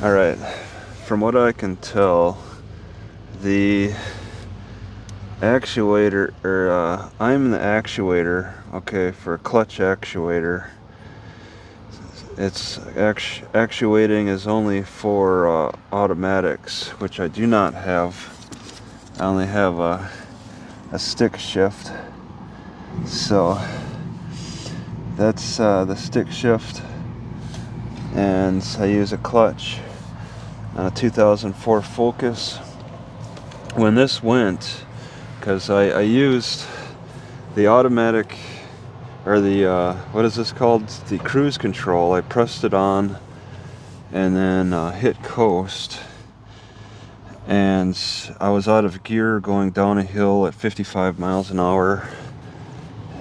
Alright, from what I can tell, the actuator, I'm the actuator, okay, for a clutch actuator. It's actuating is only for automatics, which I do not have. I only have a stick shift. So that's the stick shift, and I use a clutch on a 2004 Focus. When this went, because I used the automatic, or the what is this called, the cruise control. I pressed it on and then hit coast, and I was out of gear going down a hill at 55 miles an hour,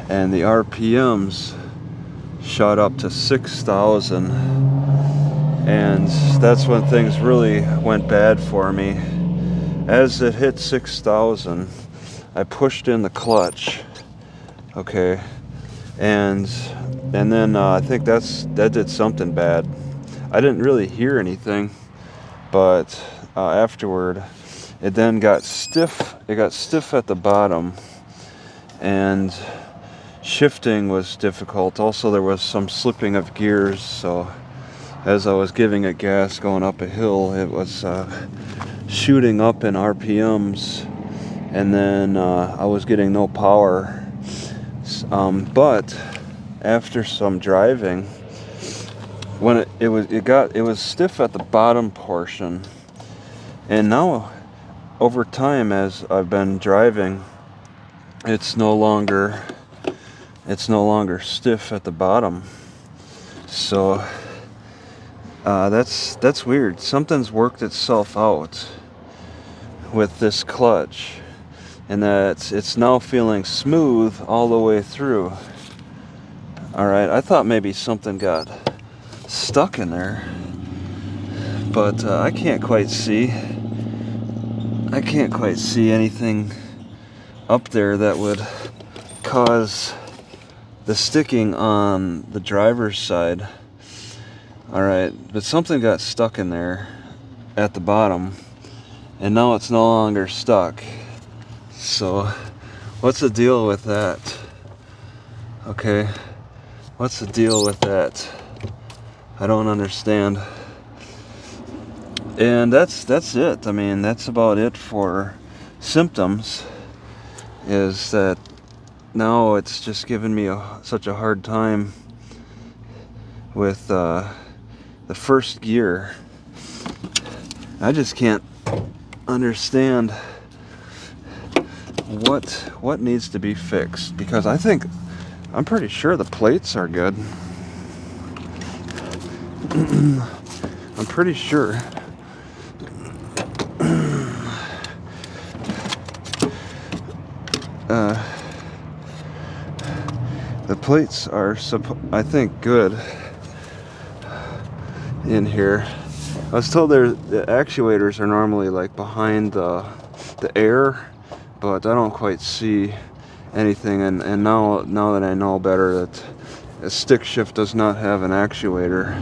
and the RPMs shot up to 6,000, and that's when things really went bad for me. As it hit 6,000, I pushed in the clutch, okay, and then I think that did something bad. I didn't really hear anything, but afterward, it then got stiff. It got stiff at the bottom, and shifting was difficult. Also, there was some slipping of gears, so as I was giving it gas going up a hill, it was shooting up in RPMs, and then I was getting no power. But after some driving, when it was stiff at the bottom portion, and now over time as I've been driving, it's no longer stiff at the bottom. So that's weird. Something's worked itself out with this clutch, and that it's now feeling smooth all the way through. Alright, I thought maybe something got stuck in there, but I can't quite see anything up there that would cause the sticking on the driver's side. Alright, but something got stuck in there at the bottom, and now it's no longer stuck. So what's the deal with that? Okay, what's the deal with that? I don't understand. And that's it. I mean, that's about it for symptoms. Is that now it's just giving me such a hard time with the first gear. I just can't understand what needs to be fixed, because I'm pretty sure the plates are good. I'm pretty sure. The plates are I think good in here. I was told the actuators are normally like behind the air, but I don't quite see anything, and now that I know better, that a stick shift does not have an actuator.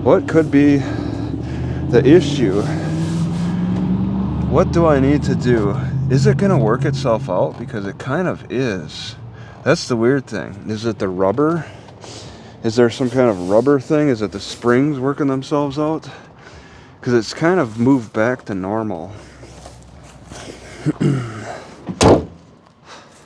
What could be the issue? What do I need to do? Is it gonna work itself out? Because it kind of is. That's the weird thing. Is it the rubber? Is there some kind of rubber thing? Is it the springs working themselves out? Because it's kind of moved back to normal.